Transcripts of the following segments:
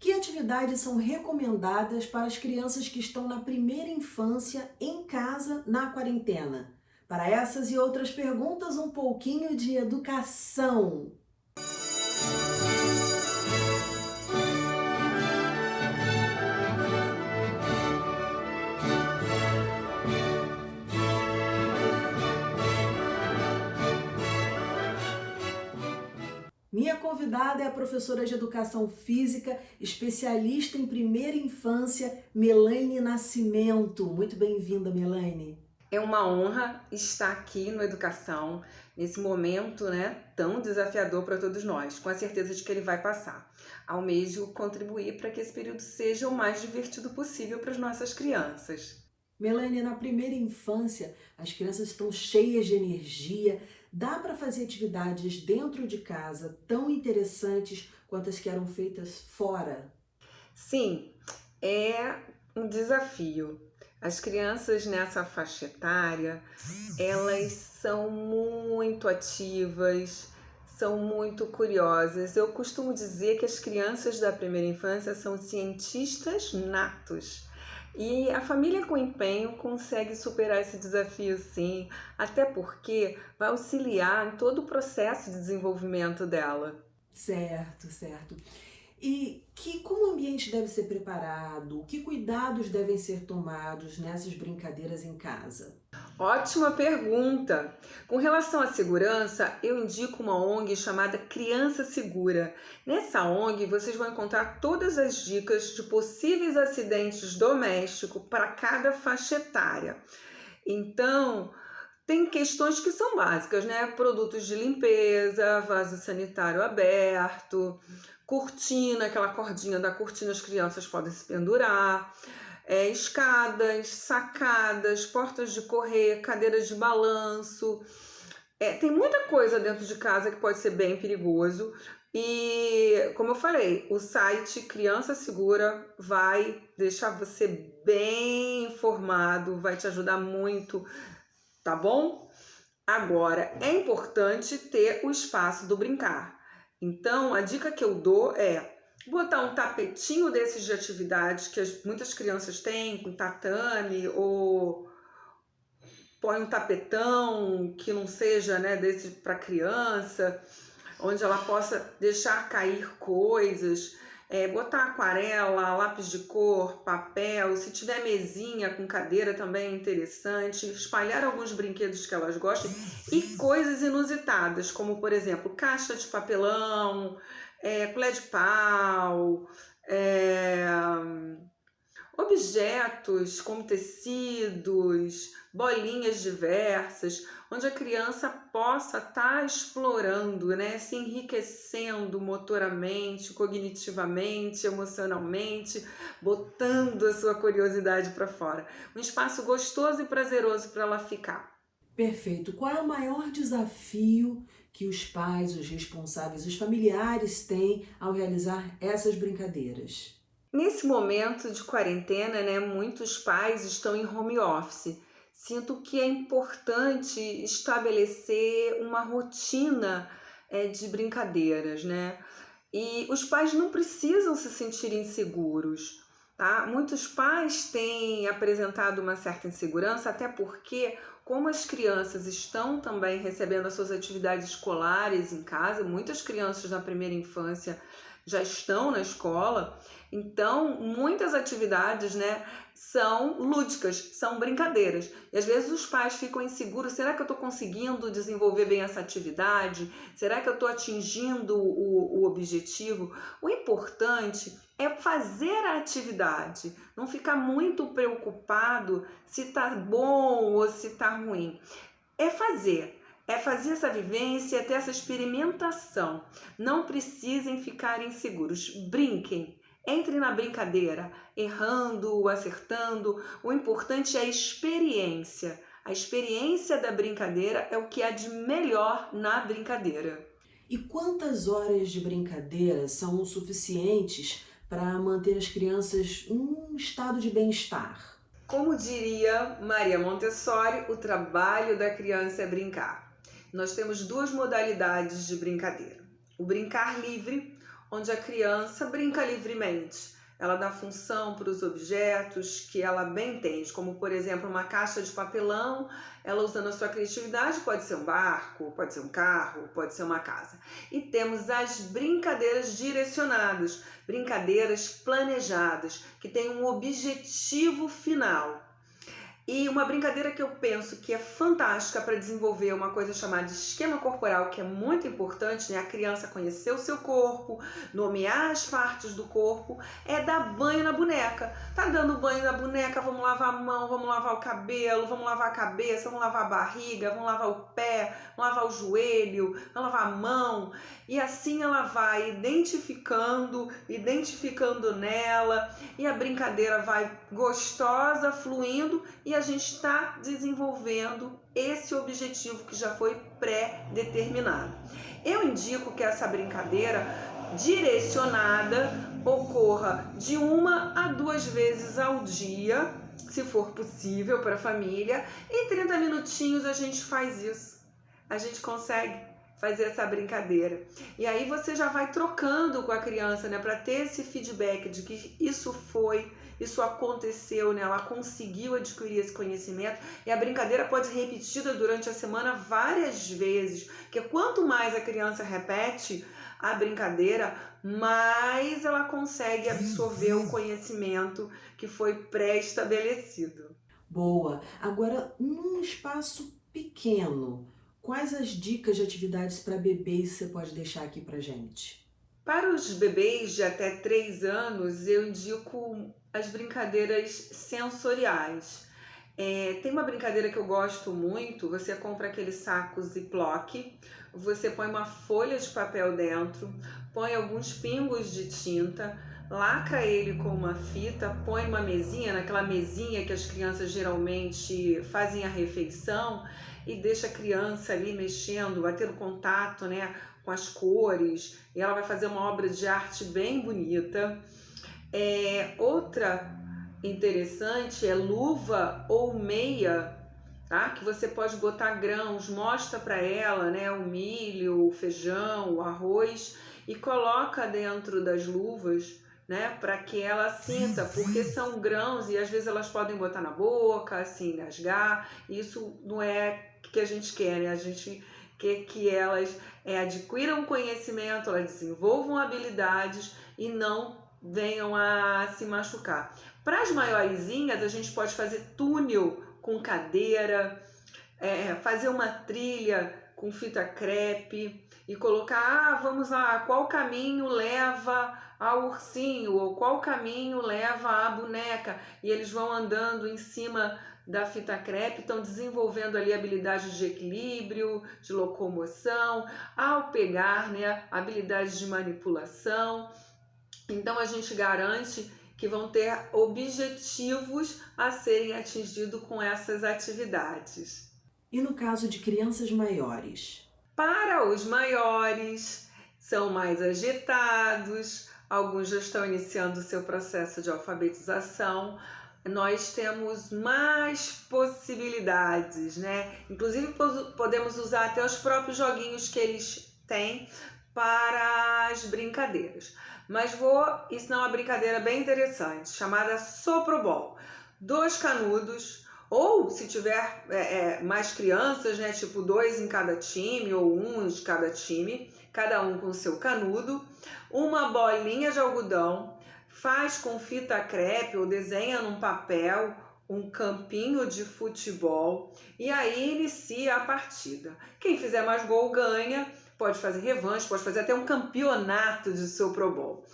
Que atividades são recomendadas para as crianças que estão na primeira infância em casa na quarentena? Para essas e outras perguntas, um pouquinho de educação. Minha convidada é a professora de Educação Física, especialista em primeira infância, Melaine Nascimento. Muito bem-vinda, Melaine. É uma honra estar aqui no Educação, nesse momento, tão desafiador para todos nós, com a certeza de que ele vai passar. Almejo contribuir para que esse período seja o mais divertido possível para as nossas crianças. Melaine, na primeira infância, as crianças estão cheias de energia. Dá para fazer atividades dentro de casa tão interessantes quanto as que eram feitas fora? Sim, é um desafio. As crianças nessa faixa etária, elas são muito ativas, são muito curiosas. Eu costumo dizer que as crianças da primeira infância são cientistas natos. E a família com empenho consegue superar esse desafio sim, até porque vai auxiliar em todo o processo de desenvolvimento dela. Certo, certo. E como o ambiente deve ser preparado? Que cuidados devem ser tomados nessas brincadeiras em casa? Ótima pergunta! Com relação à segurança, eu indico uma ONG chamada Criança Segura. Nessa ONG, vocês vão encontrar todas as dicas de possíveis acidentes domésticos para cada faixa etária. Então, tem questões que são básicas, Produtos de limpeza, vaso sanitário aberto, cortina, aquela cordinha da cortina, as crianças podem se pendurar. Escadas, sacadas, portas de correr, cadeiras de balanço. Tem muita coisa dentro de casa que pode ser bem perigoso. E, como eu falei, o site Criança Segura vai deixar você bem informado, vai te ajudar muito, tá bom? Agora, é importante ter o espaço do brincar. Então, a dica que eu dou é botar um tapetinho desses de atividades que muitas crianças têm, com tatame, ou põe um tapetão que não seja desse para criança, onde ela possa deixar cair coisas, botar aquarela, lápis de cor, papel, se tiver mesinha com cadeira também é interessante, espalhar alguns brinquedos que elas gostem e coisas inusitadas, como por exemplo, caixa de papelão, colher de pau, objetos como tecidos, bolinhas diversas, onde a criança possa estar explorando, se enriquecendo motoramente, cognitivamente, emocionalmente, botando a sua curiosidade para fora. Um espaço gostoso e prazeroso para ela ficar. Perfeito. Qual é o maior desafio que os pais, os responsáveis, os familiares têm ao realizar essas brincadeiras? Nesse momento de quarentena, muitos pais estão em home office. Sinto que é importante estabelecer uma rotina de brincadeiras, E os pais não precisam se sentir inseguros, tá? Muitos pais têm apresentado uma certa insegurança, até porque, como as crianças estão também recebendo as suas atividades escolares em casa, muitas crianças na primeira infância já estão na escola, então muitas atividades, são lúdicas, são brincadeiras. E às vezes os pais ficam inseguros, será que eu estou conseguindo desenvolver bem essa atividade? Será que eu estou atingindo o objetivo? O importante é fazer a atividade, não ficar muito preocupado se está bom ou se está ruim. É fazer essa vivência, ter essa experimentação. Não precisem ficar inseguros. Brinquem, entrem na brincadeira, errando, acertando. O importante é a experiência. A experiência da brincadeira é o que há de melhor na brincadeira. E quantas horas de brincadeira são suficientes para manter as crianças num estado de bem-estar? Como diria Maria Montessori, o trabalho da criança é brincar. Nós temos duas modalidades de brincadeira. O brincar livre, onde a criança brinca livremente. Ela dá função para os objetos que ela bem entende, como por exemplo uma caixa de papelão, ela usando a sua criatividade, pode ser um barco, pode ser um carro, pode ser uma casa. E temos as brincadeiras direcionadas, brincadeiras planejadas, que têm um objetivo final. E uma brincadeira que eu penso que é fantástica para desenvolver uma coisa chamada esquema corporal, que é muito importante, né? A criança conhecer o seu corpo, nomear as partes do corpo, é dar banho na boneca. Tá dando banho na boneca, vamos lavar a mão, vamos lavar o cabelo, vamos lavar a cabeça, vamos lavar a barriga, vamos lavar o pé, vamos lavar o joelho, vamos lavar a mão. E assim ela vai identificando nela, e a brincadeira vai gostosa, fluindo, e a gente está desenvolvendo esse objetivo que já foi pré-determinado. Eu indico que essa brincadeira direcionada ocorra de 1 a 2 vezes ao dia, se for possível para a família. Em 30 minutinhos a gente faz isso. A gente consegue fazer essa brincadeira. E aí você já vai trocando com a criança, né, para ter esse feedback de que isso aconteceu, né, ela conseguiu adquirir esse conhecimento. E a brincadeira pode ser repetida durante a semana várias vezes, porque quanto mais a criança repete a brincadeira, mais ela consegue absorver o conhecimento que foi pré-estabelecido. Boa! Agora, num espaço pequeno, quais as dicas de atividades para bebês você pode deixar aqui pra gente? Para os bebês de até 3 anos, eu indico as brincadeiras sensoriais. Tem uma brincadeira que eu gosto muito, você compra aquele saco Ziploc, você põe uma folha de papel dentro, põe alguns pingos de tinta, lacra ele com uma fita, põe uma mesinha, naquela mesinha que as crianças geralmente fazem a refeição, e deixa a criança ali mexendo, batendo contato, né, com as cores, e ela vai fazer uma obra de arte bem bonita. Outra interessante é luva ou meia, tá? Que você pode botar grãos, mostra para ela, né, o milho, o feijão, o arroz, e coloca dentro das luvas, né, para que ela sinta, porque são grãos e às vezes elas podem botar na boca, assim, rasgar. Isso não é que a gente quer, né? A gente quer que elas adquiram conhecimento, elas desenvolvam habilidades e não venham a se machucar. Para as maiorzinhas, a gente pode fazer túnel com cadeira, fazer uma trilha com fita crepe e colocar, vamos lá, qual caminho leva ao ursinho ou qual caminho leva à boneca, e eles vão andando em cima da fita crepe, estão desenvolvendo ali habilidades de equilíbrio, de locomoção, ao pegar, né, habilidades de manipulação. Então a gente garante que vão ter objetivos a serem atingidos com essas atividades. E no caso de crianças maiores? Para os maiores, são mais agitados, alguns já estão iniciando o seu processo de alfabetização. Nós temos mais possibilidades, né? Inclusive podemos usar até os próprios joguinhos que eles têm para as brincadeiras. Mas vou ensinar uma brincadeira bem interessante, chamada soprobol. 2 canudos, ou se tiver mais crianças, né, tipo 2 em cada time ou 1 de cada time, cada um com o seu canudo, uma bolinha de algodão, faz com fita crepe ou desenha num papel um campinho de futebol e aí inicia a partida. Quem fizer mais gol ganha, pode fazer revanche, pode fazer até um campeonato de soprobol.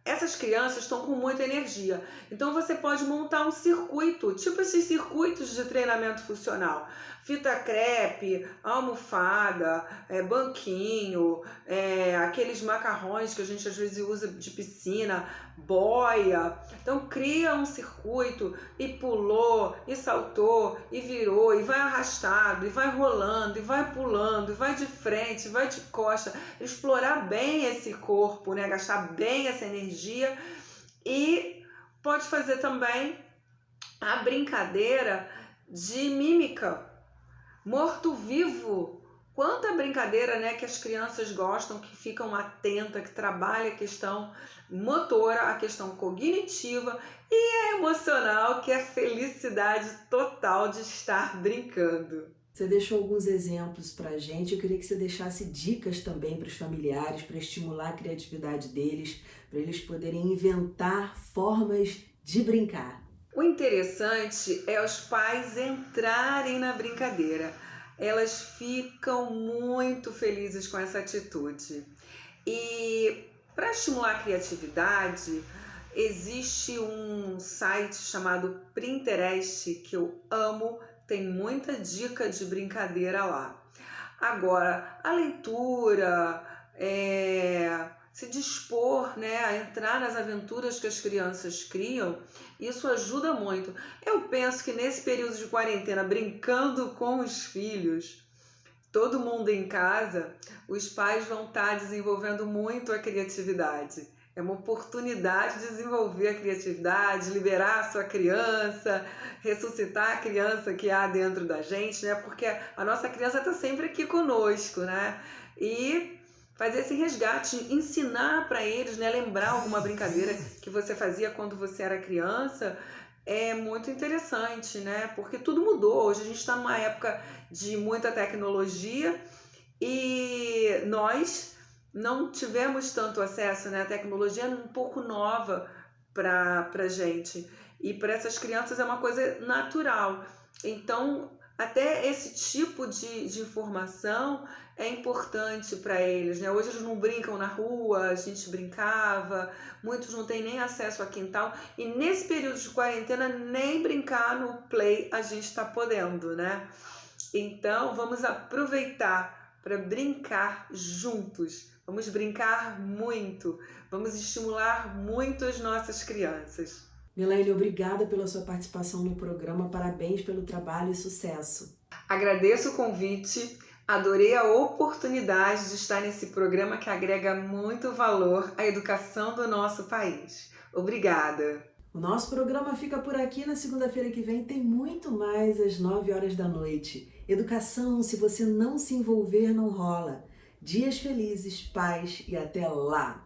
Essas crianças estão com muita energia, então você pode montar um circuito, tipo esses circuitos de treinamento funcional. Fita crepe, almofada, banquinho, aqueles macarrões que a gente às vezes usa de piscina, boia. Então cria um circuito e pulou, e saltou, e virou, e vai arrastado, e vai rolando, e vai pulando, e vai de frente, e vai de costa. Explorar bem esse corpo, né? Gastar bem essa energia. E pode fazer também a brincadeira de mímica. Morto-vivo Quanta brincadeira, né, que as crianças gostam, que ficam atentas, que trabalha a questão motora, a questão cognitiva e a emocional, que é a felicidade total de estar brincando. Você deixou alguns exemplos para a gente, eu queria que você deixasse dicas também para os familiares, para estimular a criatividade deles, para eles poderem inventar formas de brincar. O interessante é os pais entrarem na brincadeira. Elas ficam muito felizes com essa atitude. E para estimular a criatividade, existe um site chamado Pinterest que eu amo, tem muita dica de brincadeira lá. Agora, a leitura, se dispor, né, a entrar nas aventuras que as crianças criam, isso ajuda muito. Eu penso que nesse período de quarentena, brincando com os filhos, todo mundo em casa, os pais vão estar desenvolvendo muito a criatividade. É uma oportunidade de desenvolver a criatividade, liberar a sua criança, ressuscitar a criança que há dentro da gente, né? Porque a nossa criança está sempre aqui conosco, né? E fazer esse resgate, ensinar para eles, né? Lembrar alguma brincadeira que você fazia quando você era criança, é muito interessante, né? Porque tudo mudou. Hoje a gente está numa época de muita tecnologia e nós não tivemos tanto acesso, né? A tecnologia é um pouco nova para a gente. E para essas crianças é uma coisa natural. Então, até esse tipo de informação é importante para eles, né? Hoje eles não brincam na rua, a gente brincava, muitos não têm nem acesso a quintal. E nesse período de quarentena, nem brincar no play a gente está podendo, né? Então, vamos aproveitar para brincar juntos. Vamos brincar muito. Vamos estimular muito as nossas crianças. Milene, obrigada pela sua participação no programa, parabéns pelo trabalho e sucesso. Agradeço o convite, adorei a oportunidade de estar nesse programa que agrega muito valor à educação do nosso país. Obrigada! O nosso programa fica por aqui. Na segunda-feira que vem tem muito mais às 9 horas da noite. Educação, se você não se envolver, não rola. Dias felizes, paz e até lá!